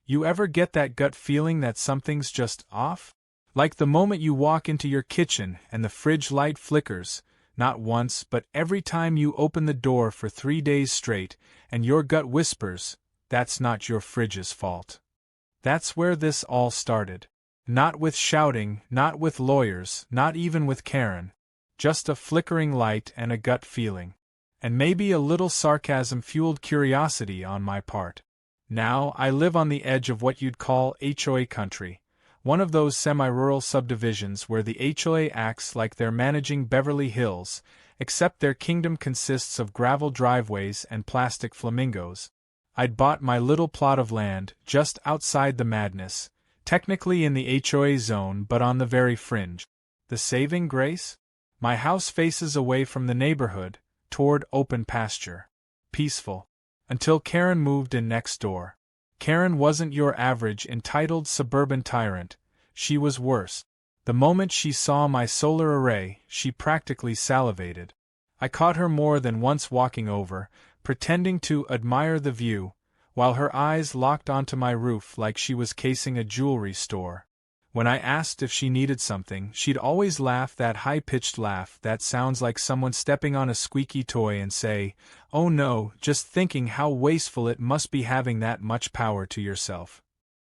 You ever get that gut feeling that something's just off? Like the moment you walk into your kitchen and the fridge light flickers, not once but every time you open the door for 3 days straight, and your gut whispers, that's not your fridge's fault. That's where this all started. Not with shouting, not with lawyers, not even with Karen. Just a flickering light and a gut feeling. And maybe a little sarcasm-fueled curiosity on my part. Now, I live on the edge of what you'd call HOA country, one of those semi-rural subdivisions where the HOA acts like they're managing Beverly Hills, except their kingdom consists of gravel driveways and plastic flamingos. I'd bought my little plot of land just outside the madness, technically in the HOA zone but on the very fringe. The saving grace? My house faces away from the neighborhood, toward open pasture. Peaceful. Until Karen moved in next door. Karen wasn't your average entitled suburban tyrant, she was worse. The moment she saw my solar array, she practically salivated. I caught her more than once walking over, pretending to admire the view, while her eyes locked onto my roof like she was casing a jewelry store. When I asked if she needed something, she'd always laugh that high-pitched laugh that sounds like someone stepping on a squeaky toy and say, "Oh no, just thinking how wasteful it must be having that much power to yourself."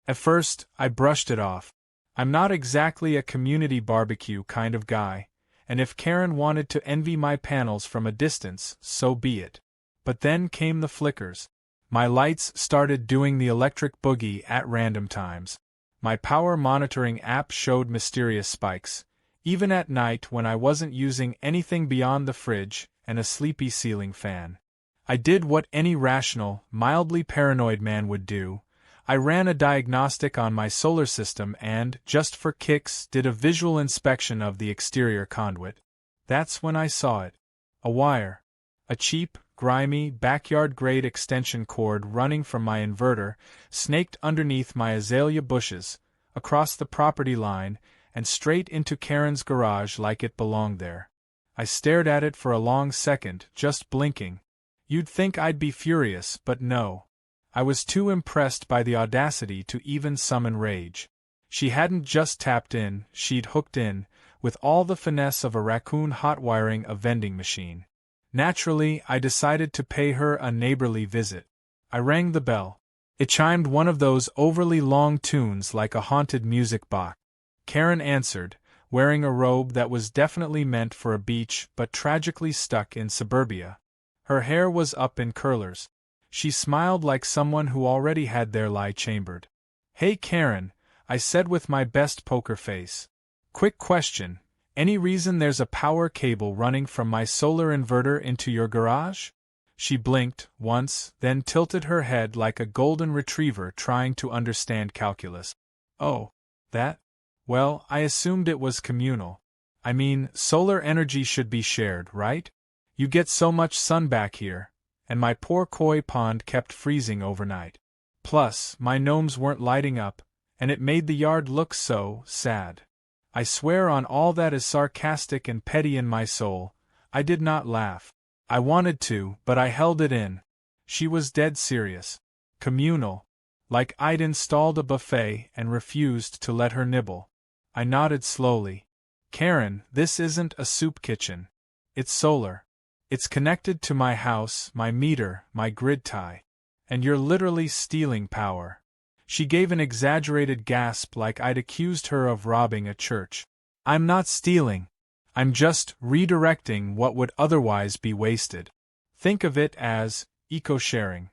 At first, I brushed it off. I'm not exactly a community barbecue kind of guy, and if Karen wanted to envy my panels from a distance, so be it. But then came the flickers. My lights started doing the electric boogie at random times. My power monitoring app showed mysterious spikes, even at night when I wasn't using anything beyond the fridge and a sleepy ceiling fan. I did what any rational, mildly paranoid man would do. I ran a diagnostic on my solar system and, just for kicks, did a visual inspection of the exterior conduit. That's when I saw it. A wire. A cheap, grimy, backyard-grade extension cord running from my inverter, snaked underneath my azalea bushes, across the property line, and straight into Karen's garage like it belonged there. I stared at it for a long second, just blinking. You'd think I'd be furious, but no. I was too impressed by the audacity to even summon rage. She hadn't just tapped in, she'd hooked in, with all the finesse of a raccoon hot-wiring a vending machine. Naturally, I decided to pay her a neighborly visit. I rang the bell. It chimed one of those overly long tunes like a haunted music box. Karen answered, wearing a robe that was definitely meant for a beach but tragically stuck in suburbia. Her hair was up in curlers. She smiled like someone who already had their lie chambered. "Hey Karen," I said with my best poker face. "Quick question. Any reason there's a power cable running from my solar inverter into your garage?" She blinked once, then tilted her head like a golden retriever trying to understand calculus. "Oh, that? Well, I assumed it was communal. I mean, solar energy should be shared, right? You get so much sun back here, and my poor koi pond kept freezing overnight. Plus, my gnomes weren't lighting up, and it made the yard look so sad." I swear on all that is sarcastic and petty in my soul, I did not laugh. I wanted to, but I held it in. She was dead serious. Communal. Like I'd installed a buffet and refused to let her nibble. I nodded slowly. "Karen, this isn't a soup kitchen. It's solar. It's connected to my house, my meter, my grid tie. And you're literally stealing power." She gave an exaggerated gasp like I'd accused her of robbing a church. "I'm not stealing. I'm just redirecting what would otherwise be wasted. Think of it as eco-sharing."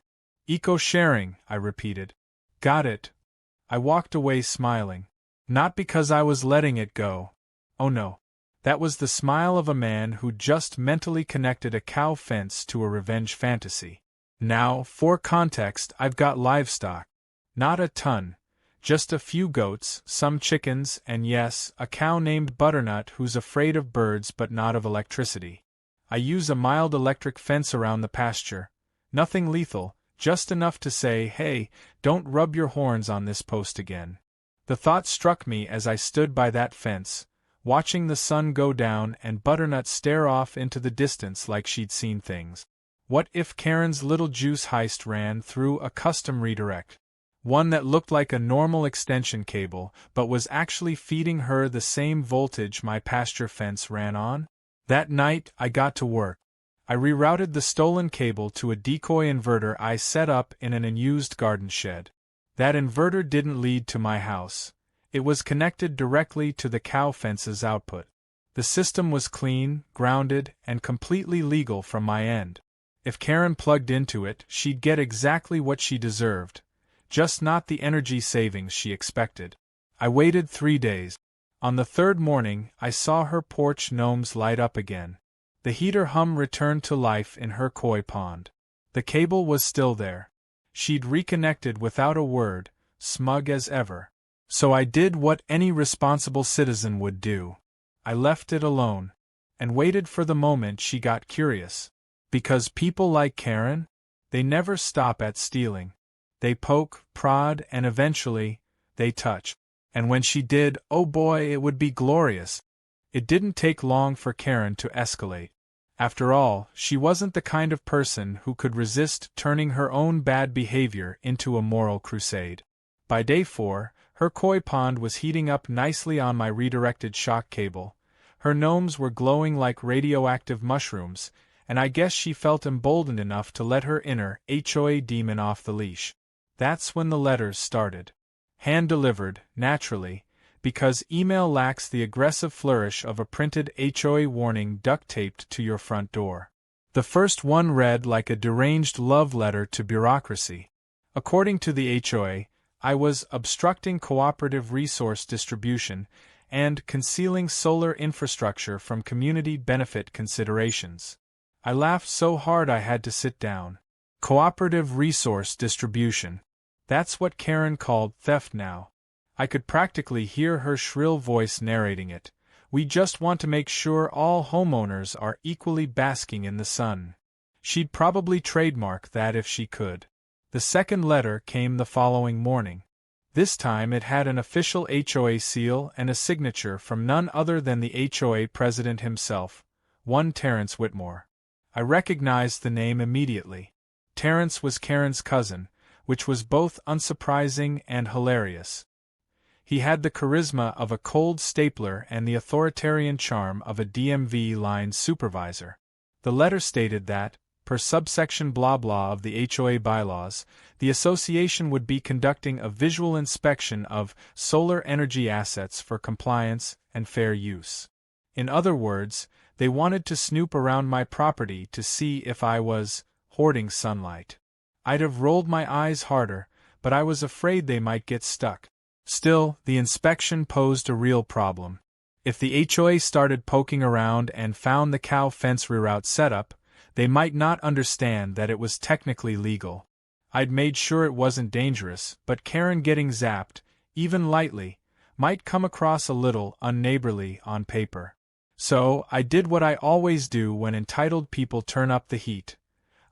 "Eco-sharing," I repeated. "Got it." I walked away smiling. Not because I was letting it go. Oh no. That was the smile of a man who just mentally connected a cow fence to a revenge fantasy. Now, for context, I've got livestock. Not a ton. Just a few goats, some chickens, and yes, a cow named Butternut who's afraid of birds but not of electricity. I use a mild electric fence around the pasture. Nothing lethal, just enough to say, "Hey, don't rub your horns on this post again." The thought struck me as I stood by that fence, watching the sun go down and Butternut stare off into the distance like she'd seen things. What if Karen's little juice heist ran through a custom redirect? One that looked like a normal extension cable, but was actually feeding her the same voltage my pasture fence ran on. That night, I got to work. I rerouted the stolen cable to a decoy inverter I set up in an unused garden shed. That inverter didn't lead to my house. It was connected directly to the cow fence's output. The system was clean, grounded, and completely legal from my end. If Karen plugged into it, she'd get exactly what she deserved, just not the energy savings she expected. I waited 3 days. On the third morning, I saw her porch gnomes light up again. The heater hum returned to life in her koi pond. The cable was still there. She'd reconnected without a word, smug as ever. So I did what any responsible citizen would do. I left it alone, and waited for the moment she got curious. Because people like Karen, they never stop at stealing. They poke, prod, and eventually, they touch. And when she did, oh boy, it would be glorious. It didn't take long for Karen to escalate. After all, she wasn't the kind of person who could resist turning her own bad behavior into a moral crusade. By day 4, her koi pond was heating up nicely on my redirected shock cable. Her gnomes were glowing like radioactive mushrooms, and I guess she felt emboldened enough to let her inner HOA demon off the leash. That's when the letters started. Hand-delivered, naturally, because email lacks the aggressive flourish of a printed HOA warning duct-taped to your front door. The first one read like a deranged love letter to bureaucracy. According to the HOA, I was obstructing cooperative resource distribution and concealing solar infrastructure from community benefit considerations. I laughed so hard I had to sit down. Cooperative resource distribution. That's what Karen called theft now. I could practically hear her shrill voice narrating it. We just want to make sure all homeowners are equally basking in the sun. She'd probably trademark that if she could. The second letter came the following morning. This time it had an official HOA seal and a signature from none other than the HOA president himself, one Terrence Whitmore. I recognized the name immediately. Terrence was Karen's cousin, which was both unsurprising and hilarious. He had the charisma of a cold stapler and the authoritarian charm of a DMV line supervisor. The letter stated that, per subsection blah blah of the HOA bylaws, the association would be conducting a visual inspection of solar energy assets for compliance and fair use. In other words, they wanted to snoop around my property to see if I was hoarding sunlight. I'd have rolled my eyes harder, but I was afraid they might get stuck. Still, the inspection posed a real problem. If the HOA started poking around and found the cow fence reroute setup, they might not understand that it was technically legal. I'd made sure it wasn't dangerous, but Karen getting zapped, even lightly, might come across a little unneighborly on paper. So, I did what I always do when entitled people turn up the heat.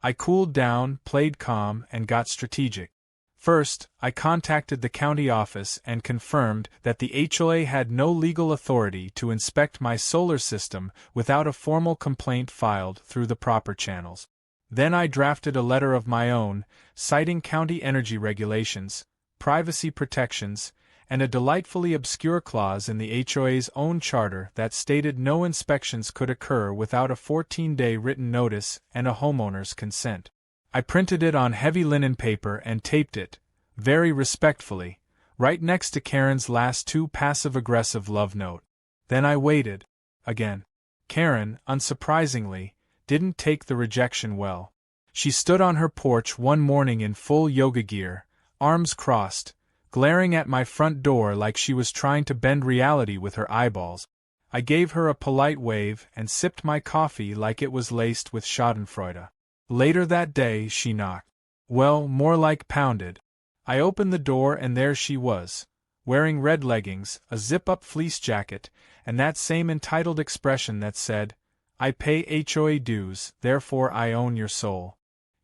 I cooled down, played calm, and got strategic. First, I contacted the county office and confirmed that the HOA had no legal authority to inspect my solar system without a formal complaint filed through the proper channels. Then I drafted a letter of my own, citing county energy regulations, privacy protections, and a delightfully obscure clause in the HOA's own charter that stated no inspections could occur without a 14-day written notice and a homeowner's consent. I printed it on heavy linen paper and taped it, very respectfully, right next to Karen's last 2 passive-aggressive love note. Then I waited. Again. Karen, unsurprisingly, didn't take the rejection well. She stood on her porch one morning in full yoga gear, arms crossed, glaring at my front door like she was trying to bend reality with her eyeballs. I gave her a polite wave and sipped my coffee like it was laced with schadenfreude. Later that day she knocked. Well, more like pounded. I opened the door and there she was, wearing red leggings, a zip-up fleece jacket, and that same entitled expression that said, "I pay HOA dues, therefore I own your soul."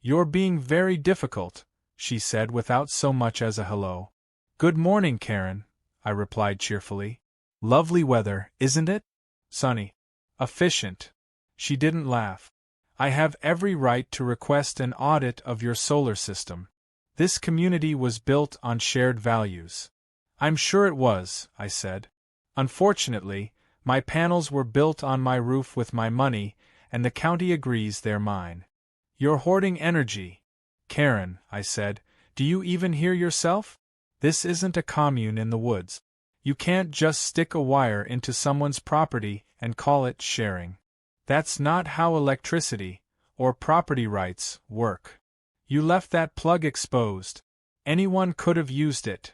"You're being very difficult," she said without so much as a hello. "Good morning, Karen," I replied cheerfully. "Lovely weather, isn't it?" "Sunny." "Efficient." She didn't laugh. "I have every right to request an audit of your solar system." This community was built on shared values. I'm sure it was, I said. Unfortunately, my panels were built on my roof with my money, and the county agrees they're mine. You're hoarding energy. Karen, I said, do you even hear yourself? This isn't a commune in the woods. You can't just stick a wire into someone's property and call it sharing. That's not how electricity, or property rights, work. You left that plug exposed. Anyone could have used it.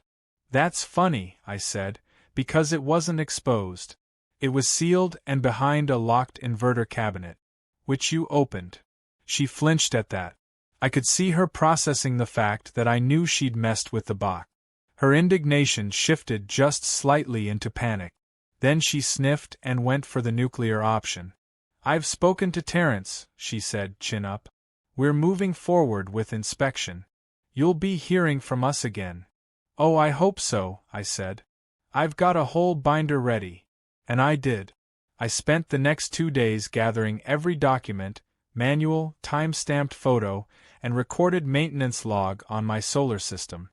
That's funny, I said, because it wasn't exposed. It was sealed and behind a locked inverter cabinet, which you opened. She flinched at that. I could see her processing the fact that I knew she'd messed with the box. Her indignation shifted just slightly into panic. Then she sniffed and went for the nuclear option. I've spoken to Terrence, she said, chin up. We're moving forward with inspection. You'll be hearing from us again. Oh, I hope so, I said. I've got a whole binder ready. And I did. I spent the next 2 days gathering every document, manual, time-stamped photo, and recorded maintenance log on my solar system.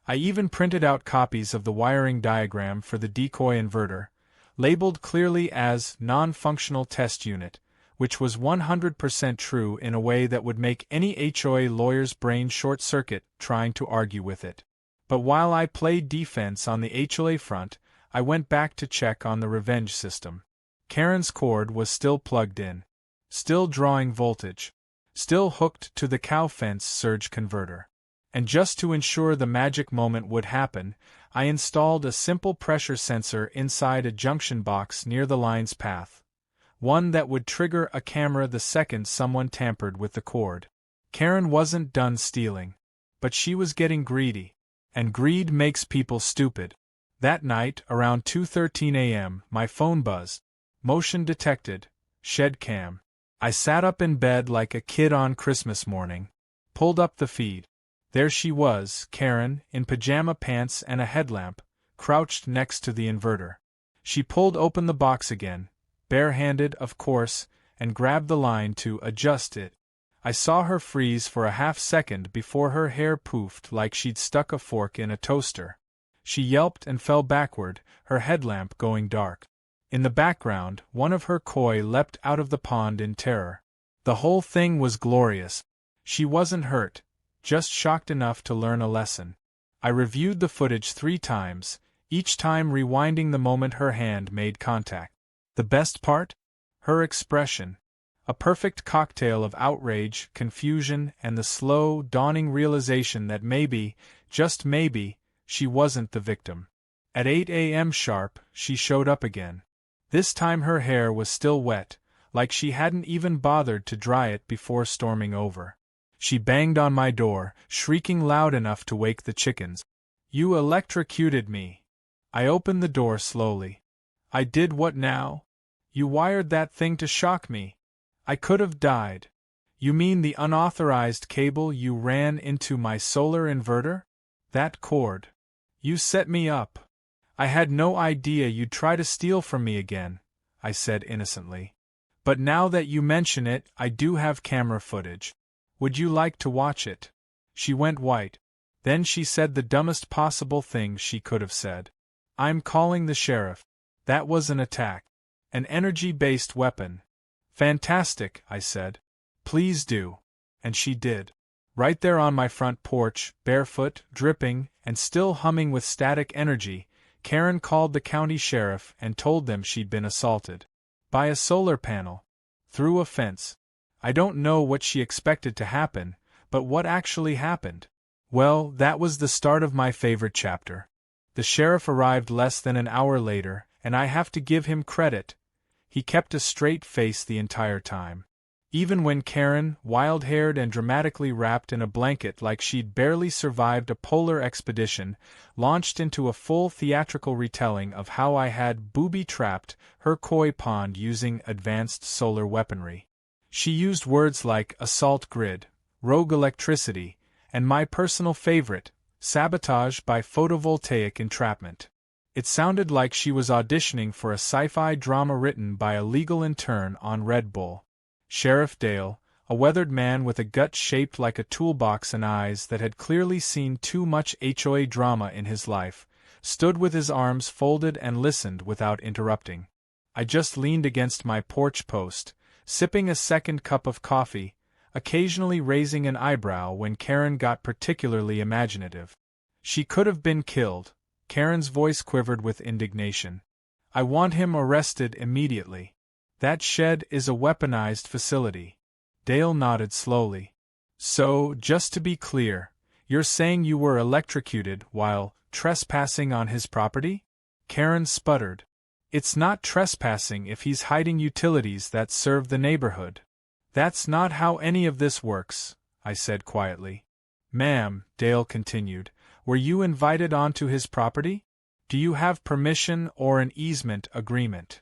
I even printed out copies of the wiring diagram for the decoy inverter, labeled clearly as non-functional test unit, which was 100% true in a way that would make any HOA lawyer's brain short-circuit trying to argue with it. But while I played defense on the HOA front, I went back to check on the revenge system. Karen's cord was still plugged in, still drawing voltage, still hooked to the cow fence surge converter. And just to ensure the magic moment would happen, I installed a simple pressure sensor inside a junction box near the line's path, one that would trigger a camera the second someone tampered with the cord. Karen wasn't done stealing, but she was getting greedy, and greed makes people stupid. That night, around 2:13 a.m., my phone buzzed. Motion detected. Shed cam. I sat up in bed like a kid on Christmas morning, pulled up the feed. There she was, Karen, in pajama pants and a headlamp, crouched next to the inverter. She pulled open the box again, barehanded, of course, and grabbed the line to adjust it. I saw her freeze for a half second before her hair poofed like she'd stuck a fork in a toaster. She yelped and fell backward, her headlamp going dark. In the background, one of her koi leapt out of the pond in terror. The whole thing was glorious. She wasn't hurt, just shocked enough to learn a lesson. I reviewed the footage 3 times, each time rewinding the moment her hand made contact. The best part? Her expression. A perfect cocktail of outrage, confusion, and the slow, dawning realization that maybe, just maybe, she wasn't the victim. At 8 a.m. sharp, she showed up again. This time her hair was still wet, like she hadn't even bothered to dry it before storming over. She banged on my door, shrieking loud enough to wake the chickens. You electrocuted me. I opened the door slowly. I did what now? You wired that thing to shock me. I could have died. You mean the unauthorized cable you ran into my solar inverter? That cord. You set me up. I had no idea you'd try to steal from me again, I said innocently. But now that you mention it, I do have camera footage. Would you like to watch it? She went white. Then she said the dumbest possible thing she could have said. I'm calling the sheriff. That was an attack. An energy-based weapon. Fantastic, I said. Please do. And she did. Right there on my front porch, barefoot, dripping, and still humming with static energy, Karen called the county sheriff and told them she'd been assaulted. By a solar panel. Through a fence. I don't know what she expected to happen, but what actually happened? Well, that was the start of my favorite chapter. The sheriff arrived less than an hour later, and I have to give him credit. He kept a straight face the entire time. Even when Karen, wild-haired and dramatically wrapped in a blanket like she'd barely survived a polar expedition, launched into a full theatrical retelling of how I had booby-trapped her koi pond using advanced solar weaponry. She used words like assault grid, rogue electricity, and my personal favorite, sabotage by photovoltaic entrapment. It sounded like she was auditioning for a sci-fi drama written by a legal intern on Red Bull. Sheriff Dale, a weathered man with a gut shaped like a toolbox and eyes that had clearly seen too much HOA drama in his life, stood with his arms folded and listened without interrupting. I just leaned against my porch post, sipping a second cup of coffee, occasionally raising an eyebrow when Karen got particularly imaginative. She could have been killed. Karen's voice quivered with indignation. I want him arrested immediately. That shed is a weaponized facility. Dale nodded slowly. So, just to be clear, you're saying you were electrocuted while trespassing on his property? Karen sputtered. It's not trespassing if he's hiding utilities that serve the neighborhood. That's not how any of this works, I said quietly. Ma'am, Dale continued, were you invited onto his property? Do you have permission or an easement agreement?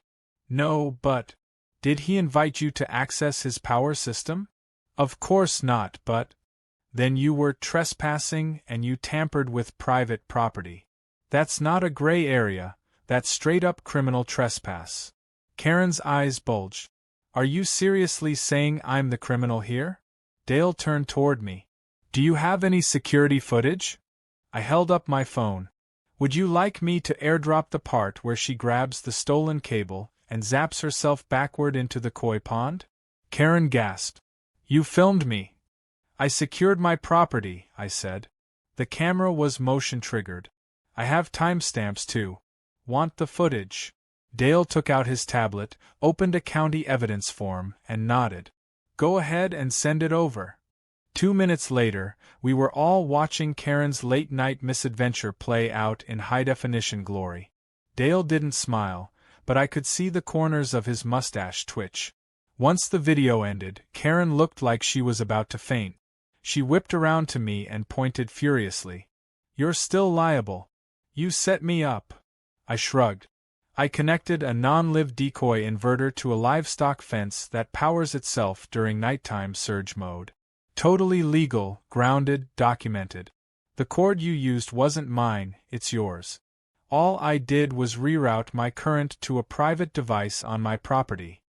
No, but did he invite you to access his power system? Of course not, but then you were trespassing and you tampered with private property. That's not a gray area, that's straight-up criminal trespass. Karen's eyes bulged. Are you seriously saying I'm the criminal here? Dale turned toward me. Do you have any security footage? I held up my phone. Would you like me to airdrop the part where she grabs the stolen cable and zaps herself backward into the koi pond? Karen gasped. You filmed me. I secured my property, I said. The camera was motion-triggered. I have timestamps too. Want the footage? Dale took out his tablet, opened a county evidence form, and nodded. Go ahead and send it over. 2 minutes later, we were all watching Karen's late-night misadventure play out in high-definition glory. Dale didn't smile, but I could see the corners of his mustache twitch. Once the video ended, Karen looked like she was about to faint. She whipped around to me and pointed furiously. You're still liable. You set me up. I shrugged. I connected a non-live decoy inverter to a livestock fence that powers itself during nighttime surge mode. Totally legal, grounded, documented. The cord you used wasn't mine, it's yours. All I did was reroute my current to a private device on my property.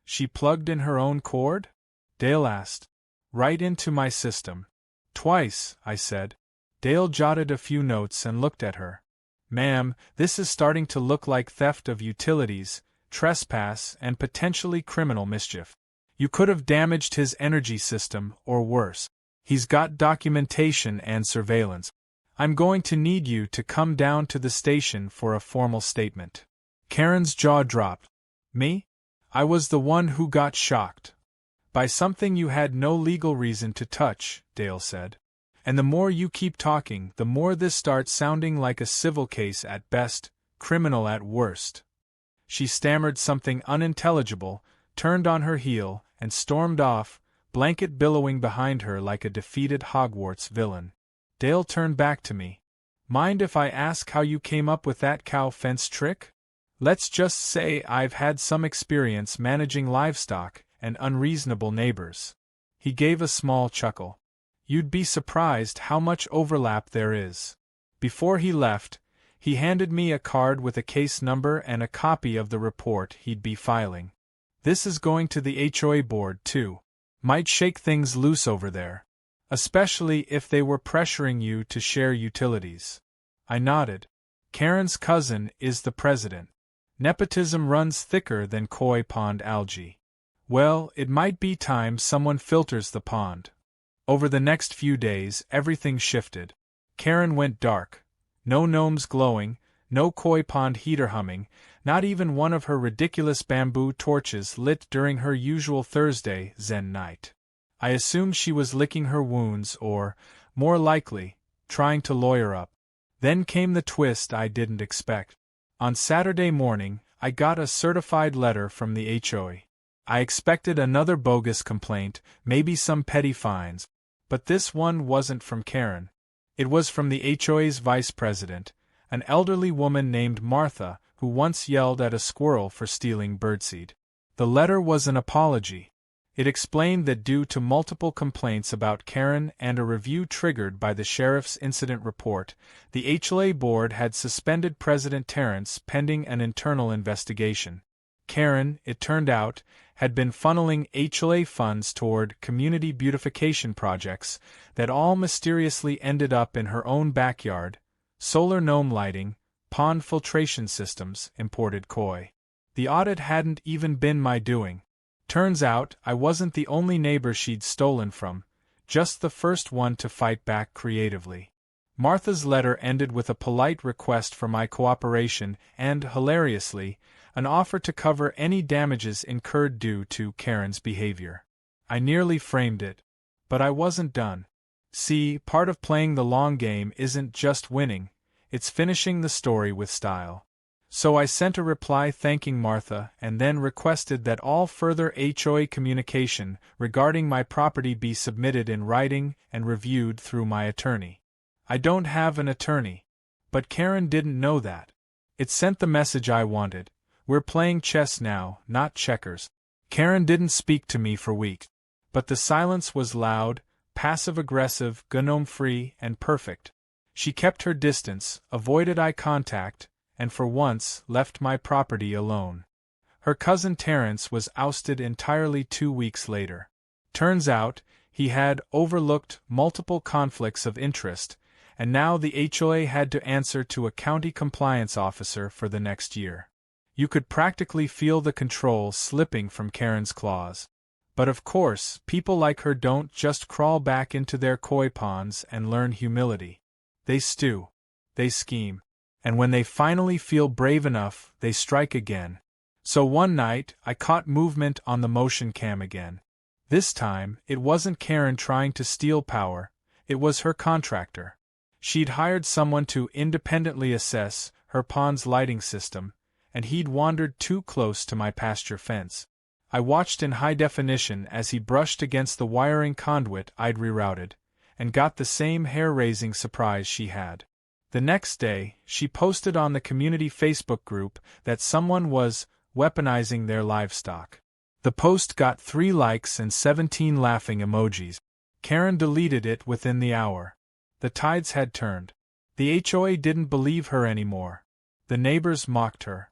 She plugged in her own cord? Dale asked. Right into my system. Twice, I said. Dale jotted a few notes and looked at her. Ma'am, this is starting to look like theft of utilities, trespass, and potentially criminal mischief. You could have damaged his energy system, or worse. He's got documentation and surveillance. I'm going to need you to come down to the station for a formal statement. Karen's jaw dropped. Me? I was the one who got shocked. By something you had no legal reason to touch, Dale said. And the more you keep talking, the more this starts sounding like a civil case at best, criminal at worst. She stammered something unintelligible, turned on her heel, and stormed off, blanket billowing behind her like a defeated Hogwarts villain. Dale turned back to me. Mind if I ask how you came up with that cow fence trick? Let's just say I've had some experience managing livestock and unreasonable neighbors. He gave a small chuckle. You'd be surprised how much overlap there is. Before he left, he handed me a card with a case number and a copy of the report he'd be filing. This is going to the HOA board, too. Might shake things loose over there. Especially if they were pressuring you to share utilities. I nodded. Karen's cousin is the president. Nepotism runs thicker than koi pond algae. Well, it might be time someone filters the pond. Over the next few days, everything shifted. Karen went dark. No gnomes glowing, no koi pond heater humming, not even one of her ridiculous bamboo torches lit during her usual Thursday Zen night. I assumed she was licking her wounds or, more likely, trying to lawyer up. Then came the twist I didn't expect. On Saturday morning, I got a certified letter from the HOA. I expected another bogus complaint, maybe some petty fines. But this one wasn't from Karen. It was from the HOA's vice president, an elderly woman named Martha, who once yelled at a squirrel for stealing birdseed. The letter was an apology. It explained that due to multiple complaints about Karen and a review triggered by the sheriff's incident report, the HOA board had suspended President Terrence pending an internal investigation. Karen, it turned out, had been funneling HOA funds toward community beautification projects that all mysteriously ended up in her own backyard: solar gnome lighting, pond filtration systems, imported koi. The audit hadn't even been my doing. Turns out, I wasn't the only neighbor she'd stolen from, just the first one to fight back creatively. Martha's letter ended with a polite request for my cooperation and, hilariously, an offer to cover any damages incurred due to Karen's behavior. I nearly framed it. But I wasn't done. See, part of playing the long game isn't just winning, it's finishing the story with style. So I sent a reply thanking Martha and then requested that all further HOA communication regarding my property be submitted in writing and reviewed through my attorney. I don't have an attorney. But Karen didn't know that. It sent the message I wanted: we're playing chess now, not checkers. Karen didn't speak to me for weeks. But the silence was loud, passive-aggressive, gnome-free, and perfect. She kept her distance, avoided eye contact, and for once left my property alone. Her cousin Terence was ousted entirely 2 weeks later. Turns out, he had overlooked multiple conflicts of interest, and now the HOA had to answer to a county compliance officer for the next year. You could practically feel the control slipping from Karen's claws. But of course, people like her don't just crawl back into their koi ponds and learn humility. They stew. They scheme. And when they finally feel brave enough, they strike again. So one night, I caught movement on the motion cam again. This time, it wasn't Karen trying to steal power, it was her contractor. She'd hired someone to independently assess her pond's lighting system, and he'd wandered too close to my pasture fence. I watched in high definition as he brushed against the wiring conduit I'd rerouted, and got the same hair-raising surprise she had. The next day, she posted on the community Facebook group that someone was weaponizing their livestock. The post got 3 likes and 17 laughing emojis. Karen deleted it within the hour. The tides had turned. The HOA didn't believe her anymore. The neighbors mocked her.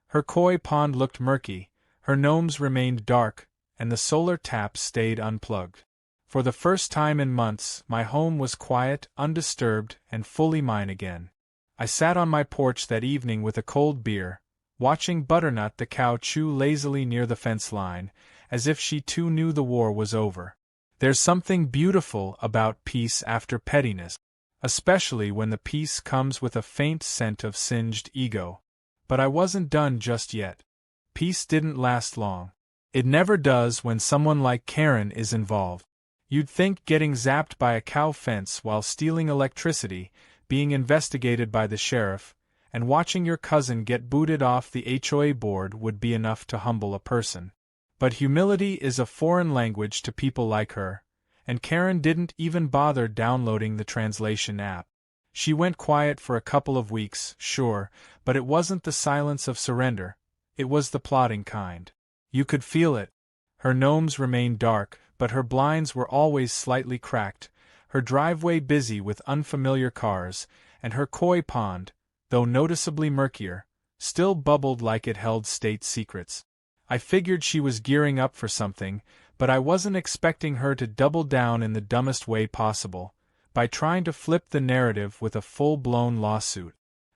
Her koi pond looked murky, her gnomes remained dark, and the solar taps stayed unplugged. For the first time in months, my home was quiet, undisturbed, and fully mine again. I sat on my porch that evening with a cold beer, watching Butternut the cow chew lazily near the fence line, as if she too knew the war was over. There's something beautiful about peace after pettiness, especially when the peace comes with a faint scent of singed ego. But I wasn't done just yet. Peace didn't last long. It never does when someone like Karen is involved. You'd think getting zapped by a cow fence while stealing electricity, being investigated by the sheriff, and watching your cousin get booted off the HOA board would be enough to humble a person. But humility is a foreign language to people like her, and Karen didn't even bother downloading the translation app. She went quiet for a couple of weeks, sure, but it wasn't the silence of surrender, it was the plotting kind. You could feel it. Her gnomes remained dark, but her blinds were always slightly cracked, her driveway busy with unfamiliar cars, and her koi pond, though noticeably murkier, still bubbled like it held state secrets. I figured she was gearing up for something, but I wasn't expecting her to double down in the dumbest way possible, by trying to flip the narrative with a full-blown lawsuit.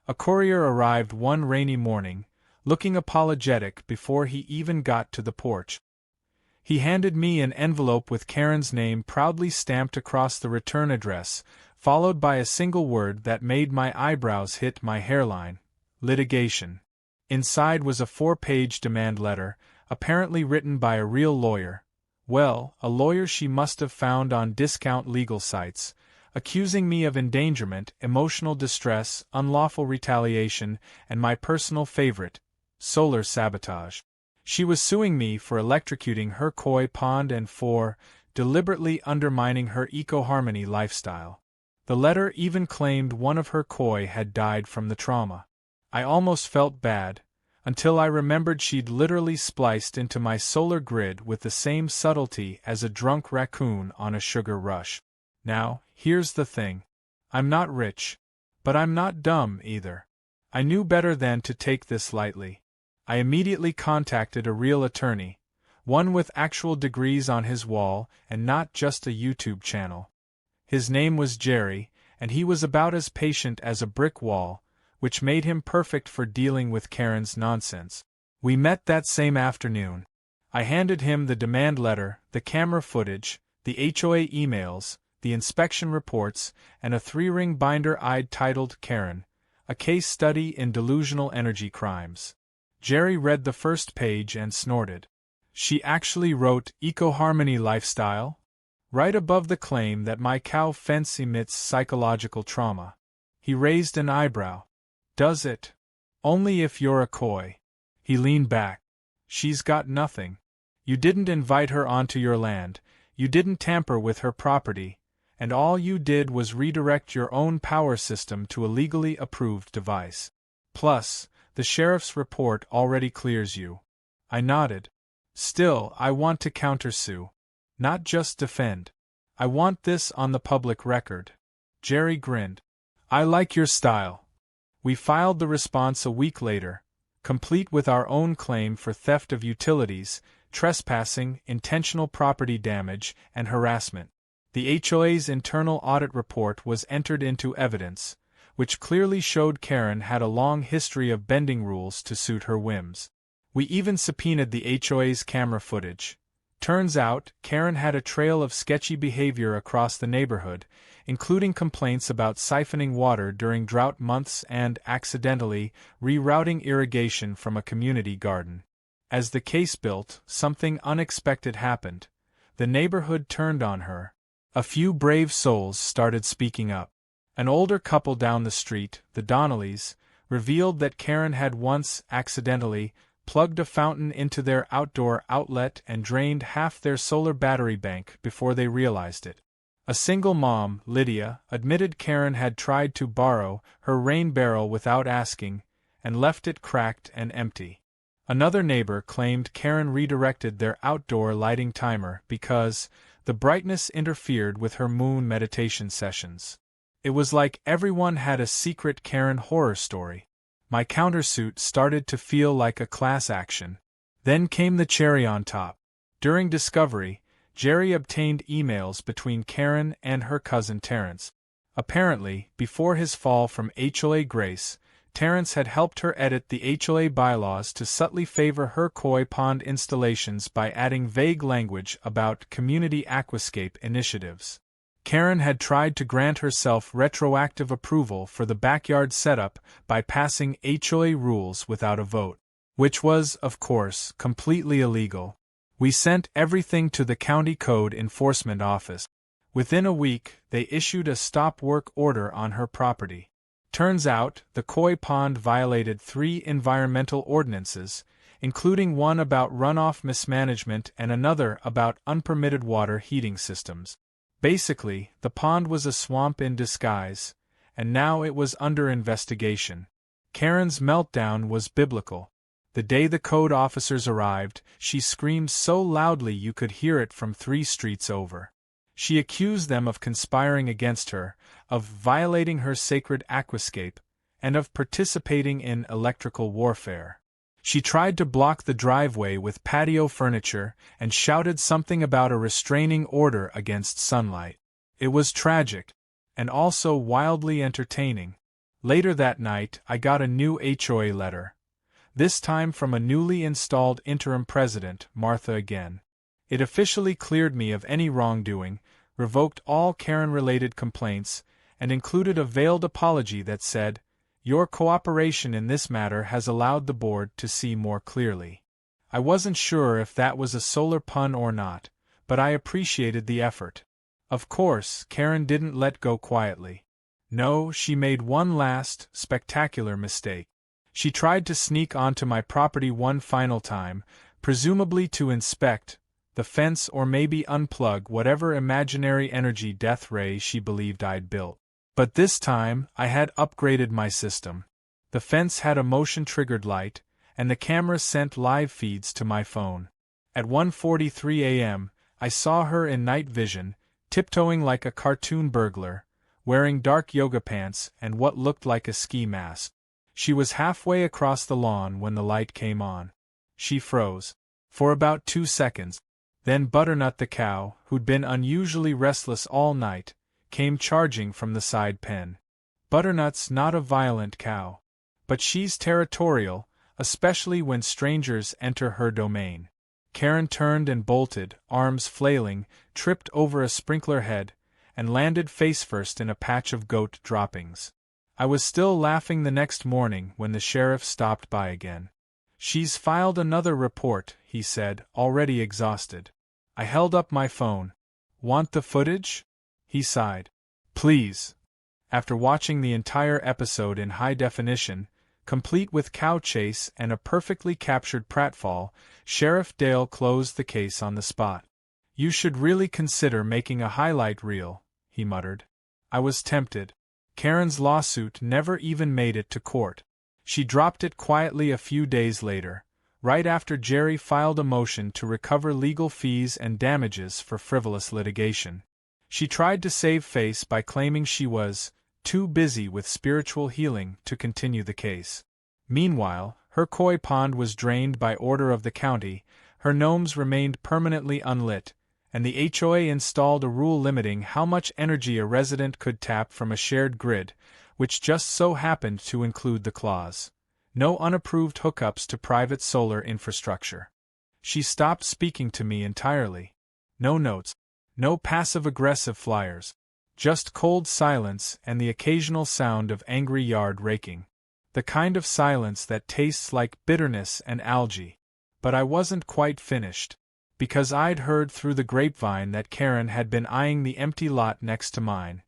A courier arrived one rainy morning, looking apologetic before he even got to the porch. He handed me an envelope with Karen's name proudly stamped across the return address, followed by a single word that made my eyebrows hit my hairline: litigation. Inside was a 4-page demand letter, apparently written by a real lawyer. Well, a lawyer she must have found on discount legal sites, accusing me of endangerment, emotional distress, unlawful retaliation, and my personal favorite, solar sabotage. She was suing me for electrocuting her koi pond and for deliberately undermining her eco-harmony lifestyle. The letter even claimed one of her koi had died from the trauma. I almost felt bad, until I remembered she'd literally spliced into my solar grid with the same subtlety as a drunk raccoon on a sugar rush. Now, here's the thing. I'm not rich. But I'm not dumb either. I knew better than to take this lightly. I immediately contacted a real attorney, one with actual degrees on his wall and not just a YouTube channel. His name was Jerry, and he was about as patient as a brick wall, which made him perfect for dealing with Karen's nonsense. We met that same afternoon. I handed him the demand letter, the camera footage, the HOA emails, the inspection reports, and a 3-ring binder I'd titled Karen, a case study in delusional energy crimes. Jerry read the first page and snorted. She actually wrote eco-harmony lifestyle? Right above the claim that my cow fence emits psychological trauma. He raised an eyebrow. Does it? Only if you're a coy. He leaned back. She's got nothing. You didn't invite her onto your land, you didn't tamper with her property, and all you did was redirect your own power system to a legally approved device. Plus, the sheriff's report already clears you. I nodded. Still, I want to countersue. Not just defend. I want this on the public record. Jerry grinned. I like your style. We filed the response a week later, complete with our own claim for theft of utilities, trespassing, intentional property damage, and harassment. The HOA's internal audit report was entered into evidence, which clearly showed Karen had a long history of bending rules to suit her whims. We even subpoenaed the HOA's camera footage. Turns out, Karen had a trail of sketchy behavior across the neighborhood, including complaints about siphoning water during drought months and, accidentally, rerouting irrigation from a community garden. As the case built, something unexpected happened. The neighborhood turned on her. A few brave souls started speaking up. An older couple down the street, the Donnellys, revealed that Karen had once, accidentally, plugged a fountain into their outdoor outlet and drained half their solar battery bank before they realized it. A single mom, Lydia, admitted Karen had tried to borrow her rain barrel without asking, and left it cracked and empty. Another neighbor claimed Karen redirected their outdoor lighting timer because the brightness interfered with her moon meditation sessions. It was like everyone had a secret Karen horror story. My countersuit started to feel like a class action. Then came the cherry on top. During discovery, Jerry obtained emails between Karen and her cousin Terrence. Apparently, before his fall from HOA grace, Terrence had helped her edit the HOA bylaws to subtly favor her koi pond installations by adding vague language about community aquascape initiatives. Karen had tried to grant herself retroactive approval for the backyard setup by passing HOA rules without a vote, which was, of course, completely illegal. We sent everything to the county code enforcement office. Within a week, they issued a stop work order on her property. Turns out, the koi pond violated 3 environmental ordinances, including one about runoff mismanagement and another about unpermitted water heating systems. Basically, the pond was a swamp in disguise, and now it was under investigation. Karen's meltdown was biblical. The day the code officers arrived, she screamed so loudly you could hear it from 3 streets over. She accused them of conspiring against her, of violating her sacred aquascape, and of participating in electrical warfare. She tried to block the driveway with patio furniture and shouted something about a restraining order against sunlight. It was tragic, and also wildly entertaining. Later that night, I got a new HOA letter. This time from a newly installed interim president, Martha again. It officially cleared me of any wrongdoing, revoked all Karen-related complaints, and included a veiled apology that said, "Your cooperation in this matter has allowed the board to see more clearly." I wasn't sure if that was a solar pun or not, but I appreciated the effort. Of course, Karen didn't let go quietly. No, she made one last, spectacular mistake. She tried to sneak onto my property one final time, presumably to inspect the fence or maybe unplug whatever imaginary energy death ray she believed I'd built. But this time, I had upgraded my system. The fence had a motion-triggered light, and the camera sent live feeds to my phone. At 1:43 a.m., I saw her in night vision, tiptoeing like a cartoon burglar, wearing dark yoga pants and what looked like a ski mask. She was halfway across the lawn when the light came on. She froze. For about 2 seconds. Then Butternut the cow, who'd been unusually restless all night, came charging from the side pen. Butternut's not a violent cow. But she's territorial, especially when strangers enter her domain. Karen turned and bolted, arms flailing, tripped over a sprinkler head, and landed face-first in a patch of goat droppings. I was still laughing the next morning when the sheriff stopped by again. "She's filed another report," he said, already exhausted. I held up my phone. "Want the footage?" He sighed. "Please." After watching the entire episode in high definition, complete with cow chase and a perfectly captured pratfall, Sheriff Dale closed the case on the spot. "You should really consider making a highlight reel," he muttered. I was tempted. Karen's lawsuit never even made it to court. She dropped it quietly a few days later, right after Jerry filed a motion to recover legal fees and damages for frivolous litigation. She tried to save face by claiming she was too busy with spiritual healing to continue the case. Meanwhile, her koi pond was drained by order of the county, her gnomes remained permanently unlit, and the HOA installed a rule limiting how much energy a resident could tap from a shared grid, which just so happened to include the clause, "No unapproved hookups to private solar infrastructure." She stopped speaking to me entirely. No notes, no passive-aggressive flyers. Just cold silence and the occasional sound of angry yard raking. The kind of silence that tastes like bitterness and algae. But I wasn't quite finished. Because I'd heard through the grapevine that Karen had been eyeing the empty lot next to mine.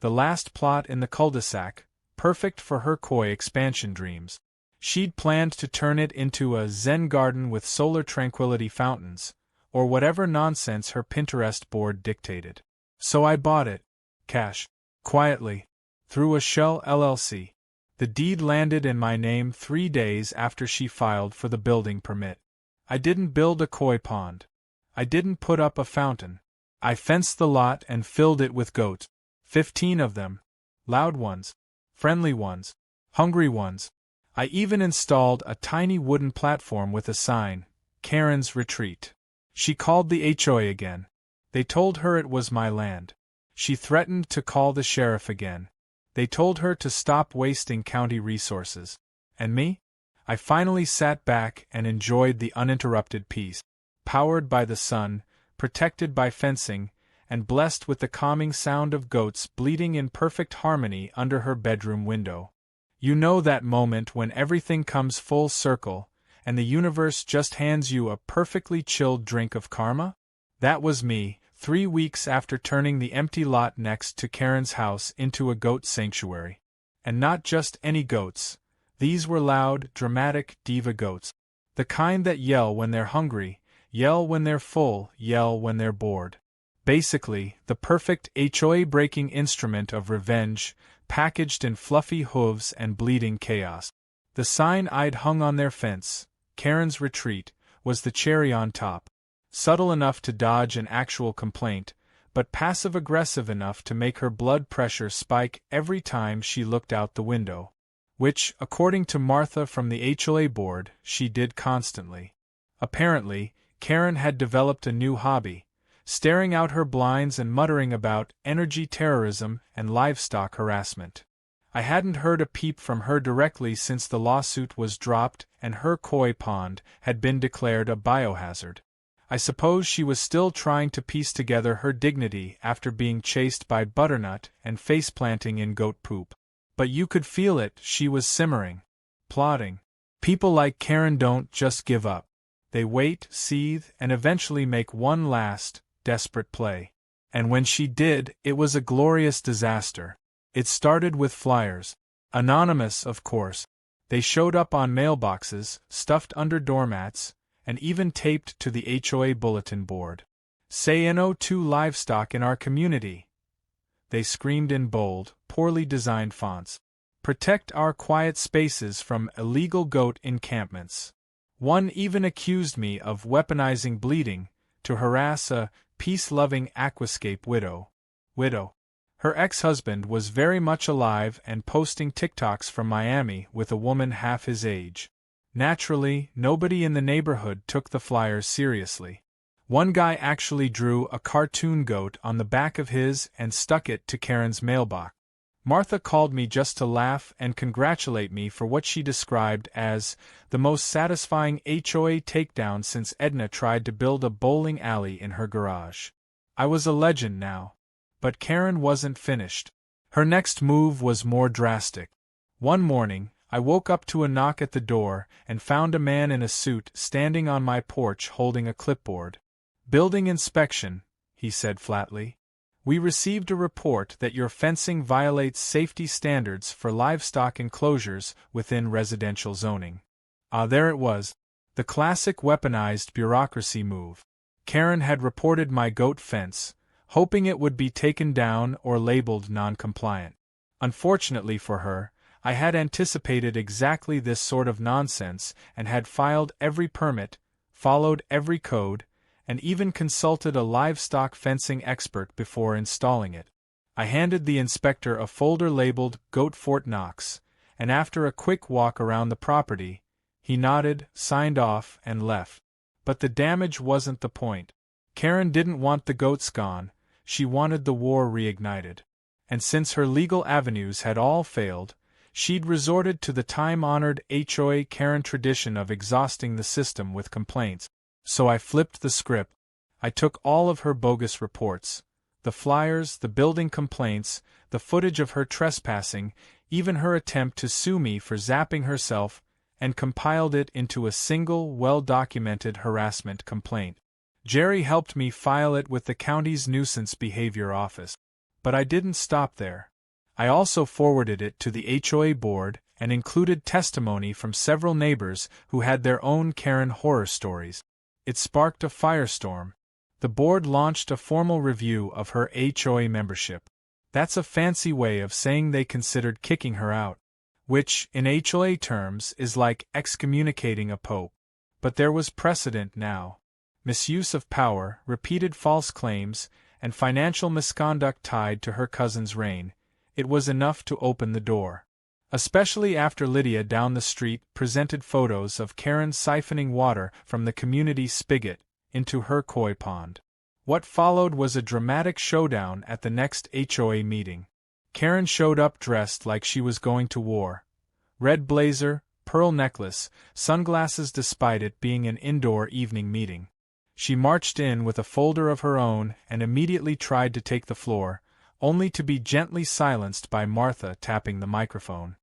The last plot in the cul-de-sac, perfect for her koi expansion dreams. She'd planned to turn it into a Zen garden with solar tranquility fountains, or whatever nonsense her Pinterest board dictated. So I bought it. Cash. Quietly. Through a shell LLC. The deed landed in my name 3 days after she filed for the building permit. I didn't build a koi pond. I didn't put up a fountain. I fenced the lot and filled it with goats. 15 of them. Loud ones. Friendly ones. Hungry ones. I even installed a tiny wooden platform with a sign, "Karen's Retreat." She called the HOA again. They told her it was my land. She threatened to call the sheriff again. They told her to stop wasting county resources. And me? I finally sat back and enjoyed the uninterrupted peace. Powered by the sun, protected by fencing, and blessed with the calming sound of goats bleating in perfect harmony under her bedroom window. You know that moment when everything comes full circle, and the universe just hands you a perfectly chilled drink of karma? That was me, 3 weeks after turning the empty lot next to Karen's house into a goat sanctuary. And not just any goats. These were loud, dramatic diva goats. The kind that yell when they're hungry, yell when they're full, yell when they're bored. Basically, the perfect HOA-breaking instrument of revenge, packaged in fluffy hooves and bleeding chaos. The sign I'd hung on their fence, "Karen's Retreat," was the cherry on top. Subtle enough to dodge an actual complaint, but passive-aggressive enough to make her blood pressure spike every time she looked out the window. Which, according to Martha from the HOA board, she did constantly. Apparently, Karen had developed a new hobby, staring out her blinds and muttering about energy terrorism and livestock harassment. I hadn't heard a peep from her directly since the lawsuit was dropped and her koi pond had been declared a biohazard. I suppose she was still trying to piece together her dignity after being chased by Butternut and face-planting in goat poop. But you could feel it, she was simmering, plotting. People like Karen don't just give up. They wait, seethe, and eventually make one last, desperate play. And when she did, it was a glorious disaster. It started with flyers. Anonymous, of course. They showed up on mailboxes, stuffed under doormats, and even taped to the HOA bulletin board. "Say no to livestock in our community," they screamed in bold, poorly designed fonts. "Protect our quiet spaces from illegal goat encampments." One even accused me of weaponizing bleating to harass a peace-loving aquascape widow. Her ex-husband was very much alive and posting TikToks from Miami with a woman half his age. Naturally, nobody in the neighborhood took the flyers seriously. One guy actually drew a cartoon goat on the back of his and stuck it to Karen's mailbox. Martha called me just to laugh and congratulate me for what she described as the most satisfying HOA takedown since Edna tried to build a bowling alley in her garage. I was a legend now. But Karen wasn't finished. Her next move was more drastic. One morning, I woke up to a knock at the door and found a man in a suit standing on my porch holding a clipboard. "Building inspection," he said flatly. "We received a report that your fencing violates safety standards for livestock enclosures within residential zoning." There it was. The classic weaponized bureaucracy move. Karen had reported my goat fence, hoping it would be taken down or labeled non-compliant. Unfortunately for her, I had anticipated exactly this sort of nonsense and had filed every permit, followed every code, and even consulted a livestock fencing expert before installing it. I handed the inspector a folder labeled Goat Fort Knox, and after a quick walk around the property, he nodded, signed off, and left. But the damage wasn't the point. Karen didn't want the goats gone, she wanted the war reignited. And since her legal avenues had all failed, she'd resorted to the time-honored HOA Karen tradition of exhausting the system with complaints. So I flipped the script. I took all of her bogus reports, the flyers, the building complaints, the footage of her trespassing, even her attempt to sue me for zapping herself, and compiled it into a single, well-documented harassment complaint. Jerry helped me file it with the county's nuisance behavior office. But I didn't stop there. I also forwarded it to the HOA board and included testimony from several neighbors who had their own Karen horror stories. It sparked a firestorm. The board launched a formal review of her HOA membership. That's a fancy way of saying they considered kicking her out, which, in HOA terms, is like excommunicating a pope. But there was precedent now. Misuse of power, repeated false claims, and financial misconduct tied to her cousin's reign. It was enough to open the door. Especially after Lydia down the street presented photos of Karen siphoning water from the community spigot into her koi pond. What followed was a dramatic showdown at the next HOA meeting. Karen showed up dressed like she was going to war. Red blazer, pearl necklace, sunglasses despite it being an indoor evening meeting. She marched in with a folder of her own and immediately tried to take the floor, only to be gently silenced by Martha tapping the microphone.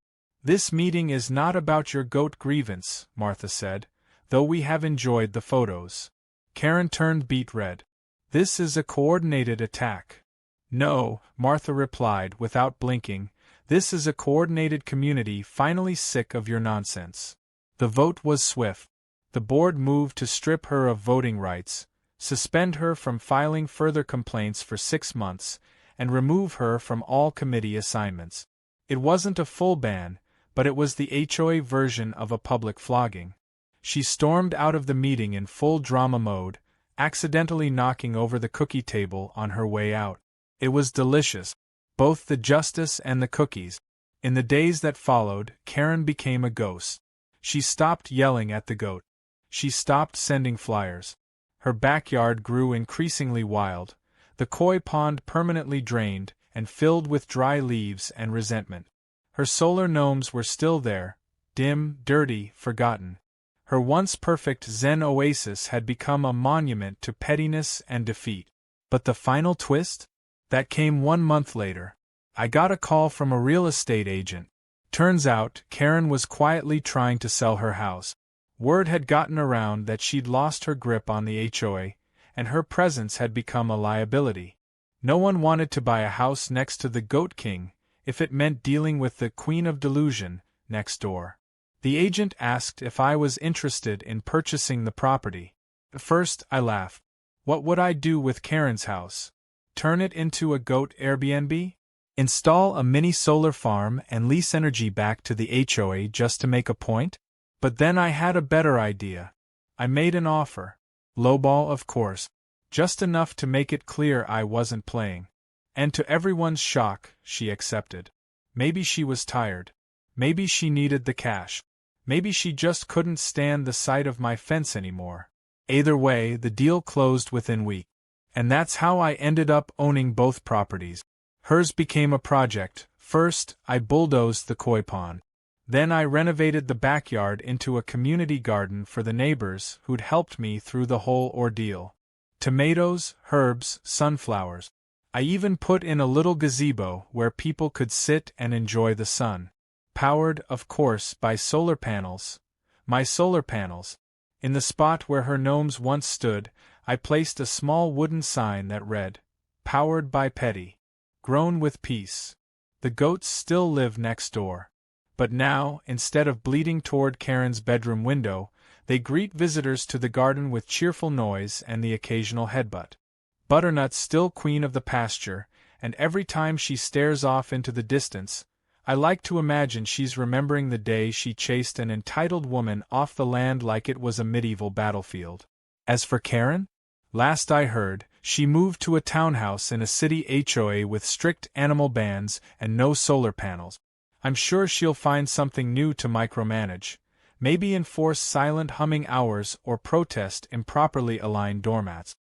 "This meeting is not about your goat grievance," Martha said, "though we have enjoyed the photos." Karen turned beet red. "This is a coordinated attack." "No," Martha replied without blinking, "this is a coordinated community finally sick of your nonsense." The vote was swift. The board moved to strip her of voting rights, suspend her from filing further complaints for 6 months, and remove her from all committee assignments. It wasn't a full ban, but it was the HOA version of a public flogging. She stormed out of the meeting in full drama mode, accidentally knocking over the cookie table on her way out. It was delicious, both the justice and the cookies. In the days that followed, Karen became a ghost. She stopped yelling at the goat. She stopped sending flyers. Her backyard grew increasingly wild, the koi pond permanently drained and filled with dry leaves and resentment. Her solar gnomes were still there, dim, dirty, forgotten. Her once perfect Zen oasis had become a monument to pettiness and defeat. But the final twist? That came 1 month later. I got a call from a real estate agent. Turns out, Karen was quietly trying to sell her house. Word had gotten around that she'd lost her grip on the HOA, and her presence had become a liability. No one wanted to buy a house next to the Goat King, if it meant dealing with the Queen of Delusion next door. The agent asked if I was interested in purchasing the property. At first, I laughed. What would I do with Karen's house? Turn it into a goat Airbnb? Install a mini solar farm and lease energy back to the HOA just to make a point? But then I had a better idea. I made an offer. Lowball, of course. Just enough to make it clear I wasn't playing. And to everyone's shock, she accepted. Maybe she was tired. Maybe she needed the cash. Maybe she just couldn't stand the sight of my fence anymore. Either way, the deal closed within weeks. And that's how I ended up owning both properties. Hers became a project. First, I bulldozed the koi pond. Then I renovated the backyard into a community garden for the neighbors who'd helped me through the whole ordeal. Tomatoes, herbs, sunflowers. I even put in a little gazebo where people could sit and enjoy the sun. Powered, of course, by solar panels. My solar panels. In the spot where her gnomes once stood, I placed a small wooden sign that read, "Powered by Petty. Grown with peace." The goats still live next door. But now, instead of bleating toward Karen's bedroom window, they greet visitors to the garden with cheerful noise and the occasional headbutt. Butternut's still queen of the pasture, and every time she stares off into the distance, I like to imagine she's remembering the day she chased an entitled woman off the land like it was a medieval battlefield. As for Karen? Last I heard, she moved to a townhouse in a city HOA with strict animal bans and no solar panels. I'm sure she'll find something new to micromanage, maybe enforce silent humming hours or protest improperly aligned doormats.